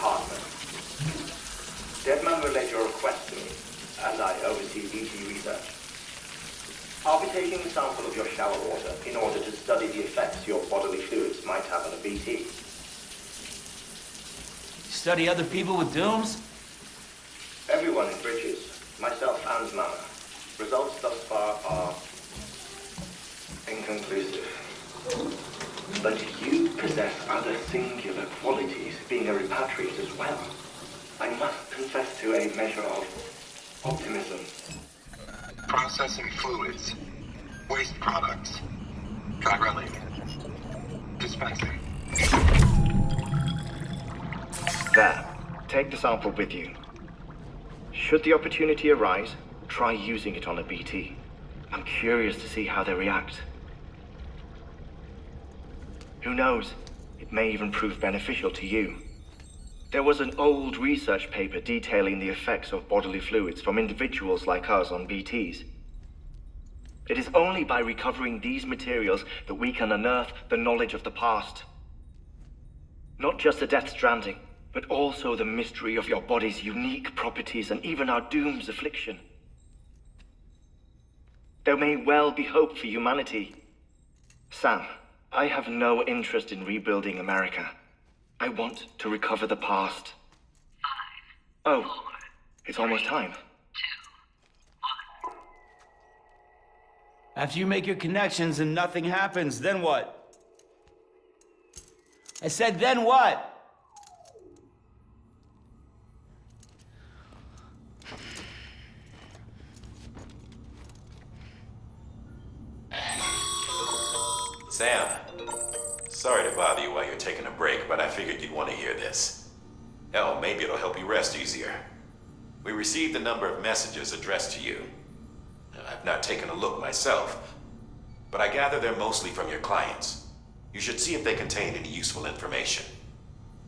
Hartman. Deadman relayed your request to me, as I oversee BT research. I'll be taking a sample of your shower water in order to study the effects your bodily fluids might have on a BT. Study other people with dooms? Everyone in Bridges, myself and Mana. Results thus far are inconclusive. But you possess other singular qualities, being a repatriate as well. I must confess to a measure of optimism. Processing fluids. Waste products. Chiralic. Dispensing. There. Take the sample with you. Should the opportunity arise, try using it on a BT. I'm curious to see how they react. Who knows? It may even prove beneficial to you. There was an old research paper detailing the effects of bodily fluids from individuals like us on BTs. It is only by recovering these materials that we can unearth the knowledge of the past. Not just the Death Stranding, but also the mystery of your body's unique properties and even our doom's affliction. There may well be hope for humanity. Sam, I have no interest in rebuilding America. I want to recover the past. 5, Oh, 4, it's almost time. 2, 1. After you make your connections and nothing happens, then what? I said, then what? Sam, sorry to bother you while you're taking a break, but I figured you'd want to hear this. Hell, maybe it'll help you rest easier. We received a number of messages addressed to you. I've not taken a look myself, but I gather they're mostly from your clients. You should see if they contain any useful information.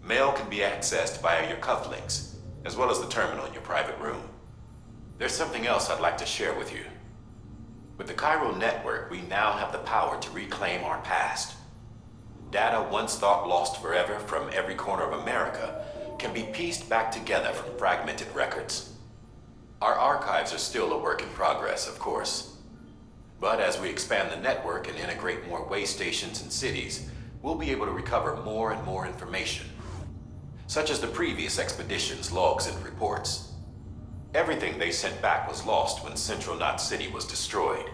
Mail can be accessed via your cufflinks, as well as the terminal in your private room. There's something else I'd like to share with you. With the Chiral network, we now have the power to reclaim our past. Data once thought lost forever from every corner of America can be pieced back together from fragmented records. Our archives are still a work in progress, of course. But as we expand the network and integrate more way stations and cities, we'll be able to recover more and more information, such as the previous expedition's logs and reports. Everything they sent back was lost when Central Knot City was destroyed.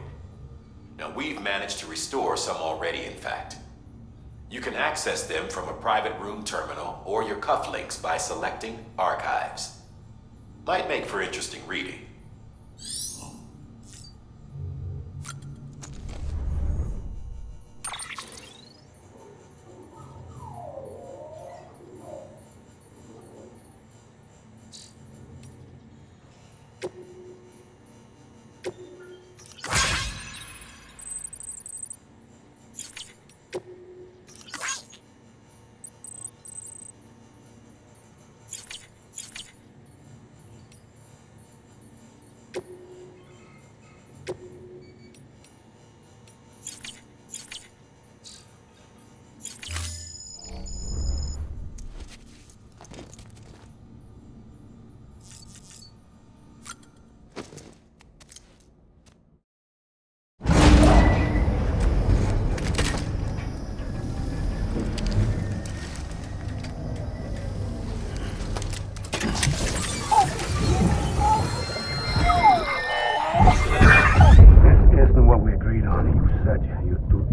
Now we've managed to restore some already, in fact. You can access them from a private room terminal or your cufflinks by selecting Archives. Might make for interesting reading.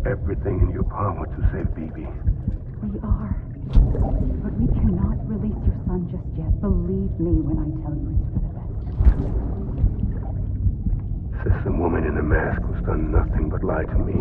Everything in your power to save BB. We are. But we cannot release your son just yet. Believe me when I tell you it's for the best. Says some woman in a mask who's done nothing but lie to me.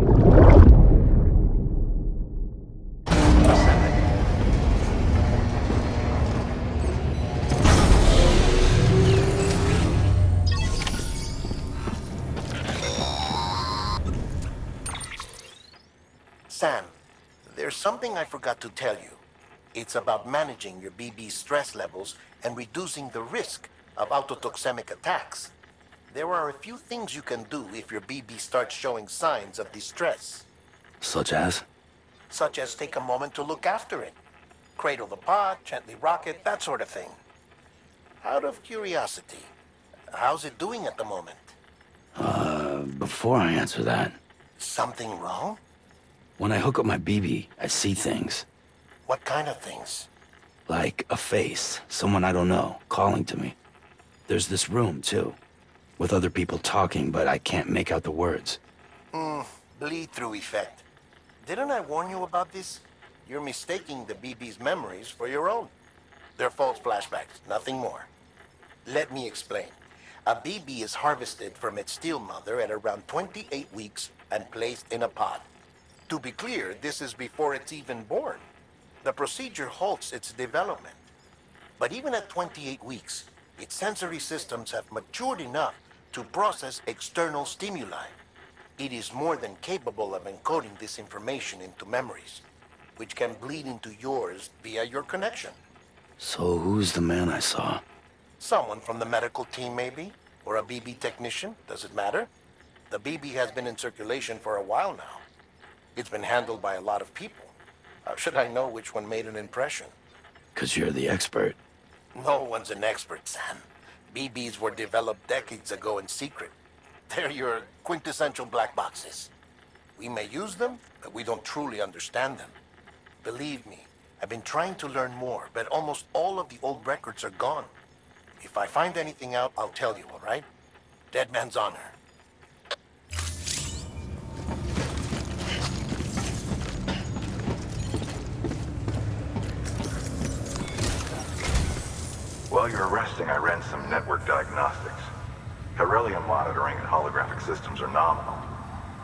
Sam, there's something I forgot to tell you. It's about managing your BB stress levels and reducing the risk of autotoxemic attacks. There are a few things you can do if your BB starts showing signs of distress. Such as? Such as take a moment to look after it. Cradle the pod, gently rock it, that sort of thing. Out of curiosity, how's it doing at the moment? Before I answer that, Something wrong? when I hook up my BB, I see things. What kind of things? Like a face, someone I don't know, calling to me. There's this room, too, with other people talking, but I can't make out the words. Bleed-through effect. Didn't I warn you about this? You're mistaking the BB's memories for your own. They're false flashbacks, nothing more. Let me explain. A BB is harvested from its steel mother at around 28 weeks and placed in a pod. To be clear, this is before it's even born. The procedure halts its development. But even at 28 weeks, its sensory systems have matured enough to process external stimuli. It is more than capable of encoding this information into memories, which can bleed into yours via your connection. So who's the man I saw? Someone from the medical team, maybe? Or a BB technician? Does it matter? The BB has been in circulation for a while now. It's been handled by a lot of people. How should I know which one made an impression? 'Cause you're the expert. No one's an expert, Sam. BBs were developed decades ago in secret. They're your quintessential black boxes. We may use them, but we don't truly understand them. Believe me, I've been trying to learn more, but almost all of the old records are gone. If I find anything out, I'll tell you, all right? Dead man's honor. While you're resting, I ran some network diagnostics. Beryllium monitoring and holographic systems are nominal.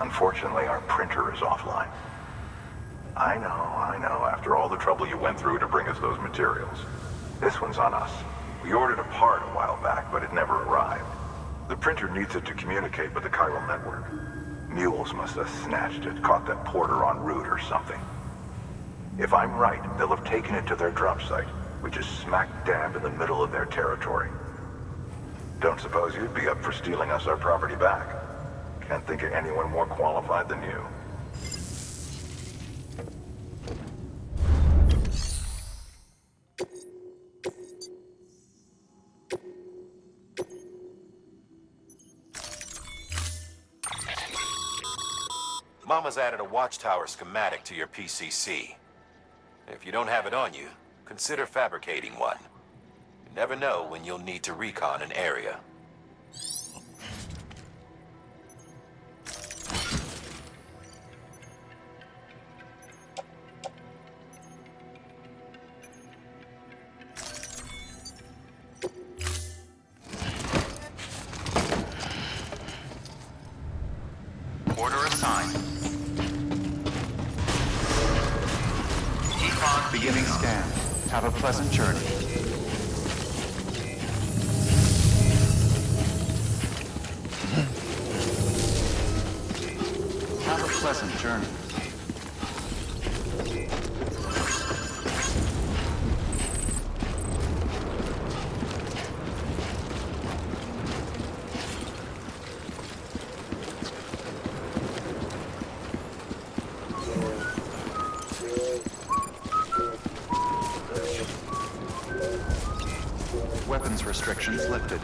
Unfortunately, our printer is offline. I know. After all the trouble you went through to bring us those materials. This one's on us. We ordered a part a while back, but it never arrived. The printer needs it to communicate with the chiral network. Mules must have snatched it, caught that porter en route or something. If I'm right, they'll have taken it to their drop site, which is smack dab in the middle of their territory. Don't suppose you'd be up for stealing us our property back? Can't think of anyone more qualified than you. Mama's added a watchtower schematic to your PCC. If you don't have it on you, consider fabricating one. You never know when you'll need to recon an area. Order assigned. Econ beginning scan. Have a pleasant journey. Have a pleasant journey. Weapons restrictions lifted.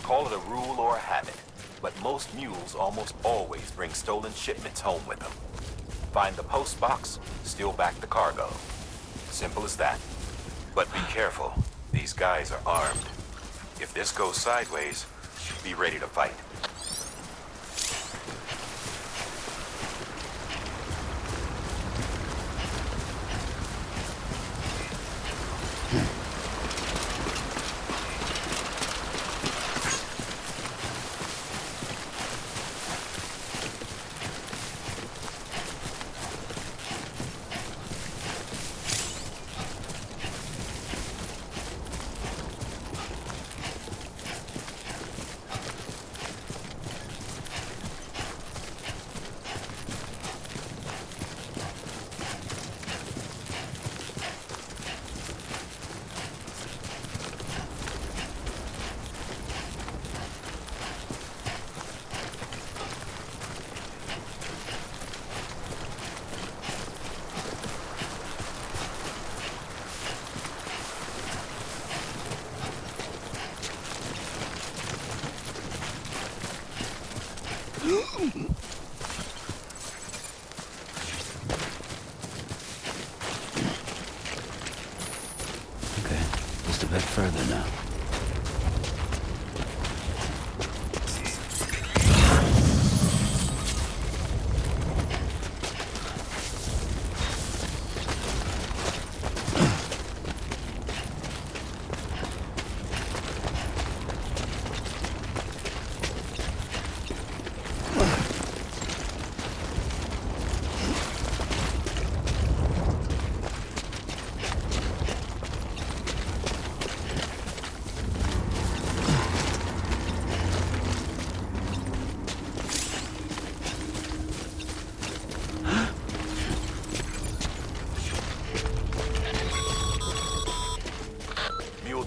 Call it a rule or a habit, but most mules almost always bring stolen shipments home with them. Find the post box, steal back the cargo. Simple as that. But be careful. These guys are armed. If this goes sideways, be ready to fight. Okay, just a bit further now.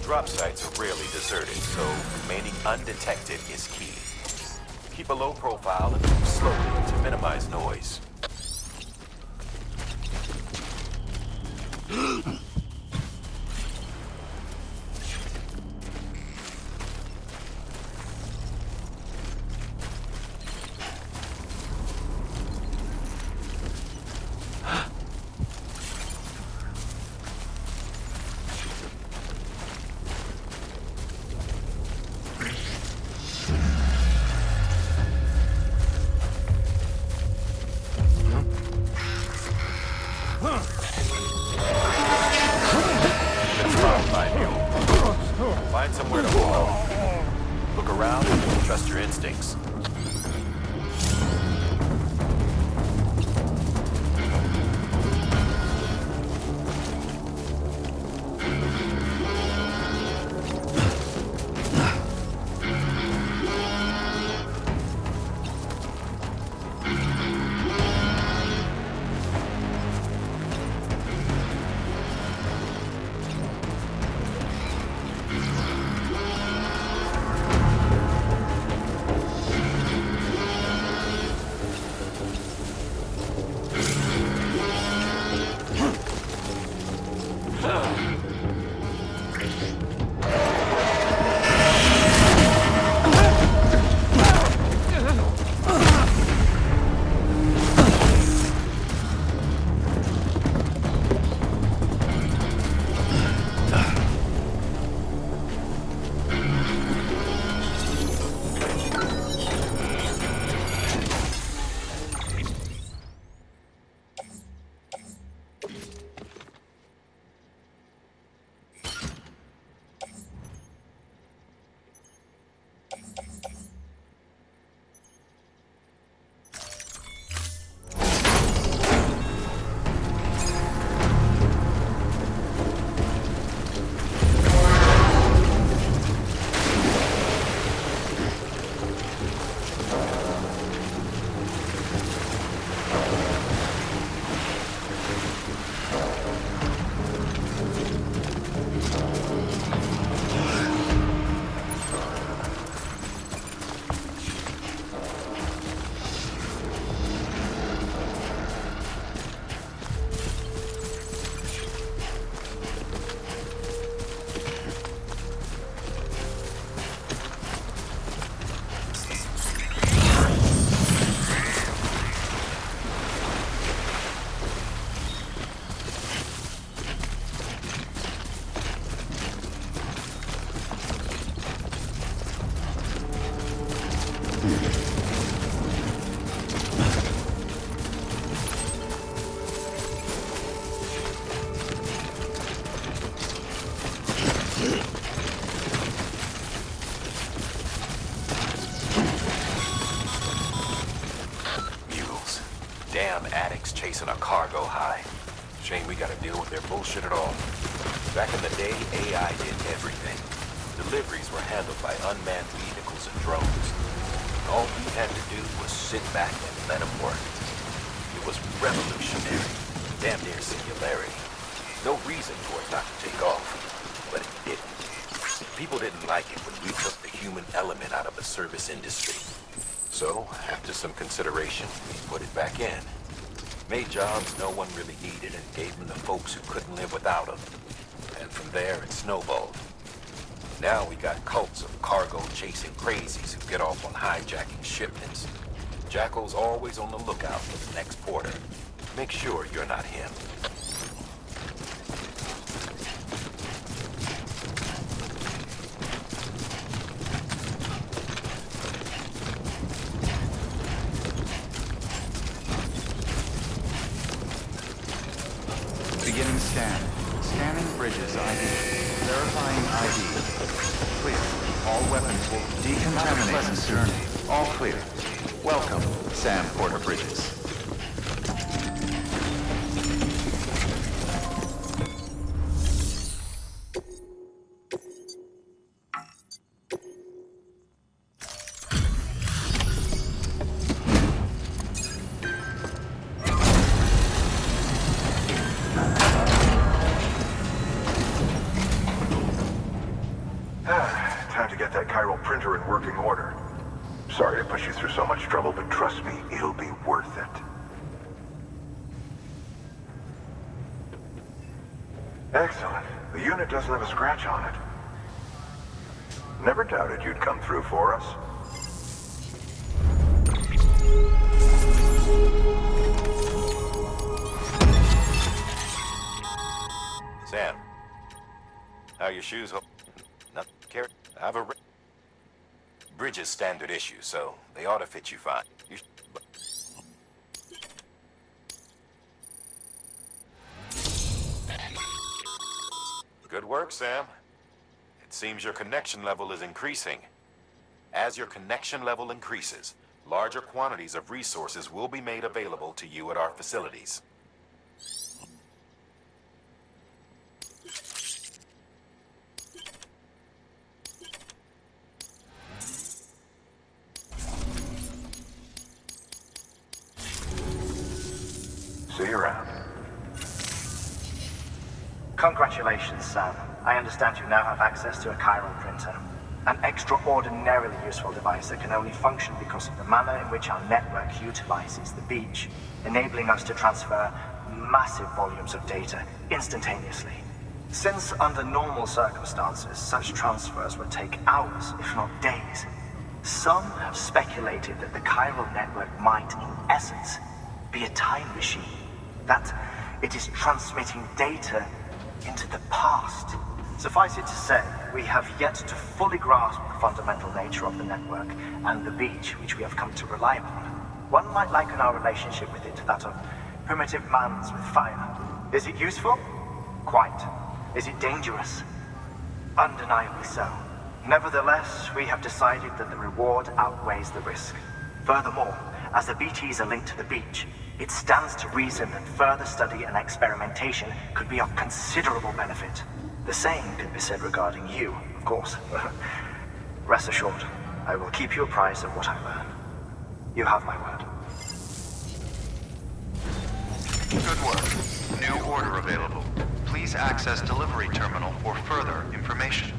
Drop sites are rarely deserted, so remaining undetected is key. Keep a low profile and move slowly to minimize noise. Find somewhere to hold. Look around and trust your instincts. Damn addicts chasing a cargo high. Shame we gotta deal with their bullshit at all. Back in the day, AI did everything. Deliveries were handled by unmanned vehicles and drones. All we had to do was sit back and let them work. It was revolutionary. Damn near singularity. No reason for it not to take off. But it didn't. People didn't like it when we took the human element out of the service industry. So, after some consideration, we put it back in. Made jobs no one really needed and gave them to folks who couldn't live without them. And from there, it snowballed. Now we got cults of cargo-chasing crazies who get off on hijacking shipments. Jackal's always on the lookout for the next porter. Make sure you're not him. Beginning scan. Scanning bridges ID. Verifying ID. Clear. All weapons will decontaminate. Pleasant journey. All clear. Welcome, Sam Porter Bridges. Time to get that chiral printer in working order. Sorry to push you through so much trouble, but trust me, it'll be worth it. Excellent. The unit doesn't have a scratch on it. Never doubted you'd come through for us. Sam, how your shoes hold? Not care. I have a Bridges standard issue, so they ought to fit you fine. Good work, Sam. It seems your connection level is increasing. As your connection level increases, larger quantities of resources will be made available to you at our facilities. See you around. Congratulations, Sam. I understand you now have access to a chiral printer. An extraordinarily useful device that can only function because of the manner in which our network utilizes the beach, enabling us to transfer massive volumes of data instantaneously. Since under normal circumstances, such transfers would take hours, if not days, some have speculated that the chiral network might, in essence, be a time machine. That it is transmitting data into the past. Suffice it to say, we have yet to fully grasp the fundamental nature of the network and the beach which we have come to rely upon. One might liken our relationship with it to that of primitive mans with fire. Is it useful? Quite. Is it dangerous? Undeniably so. Nevertheless, we have decided that the reward outweighs the risk. Furthermore, as the BTs are linked to the beach, it stands to reason that further study and experimentation could be of considerable benefit. The same could be said regarding you, of course. Rest assured, I will keep you apprised of what I learn. You have my word. Good work. New order available. Please access delivery terminal for further information.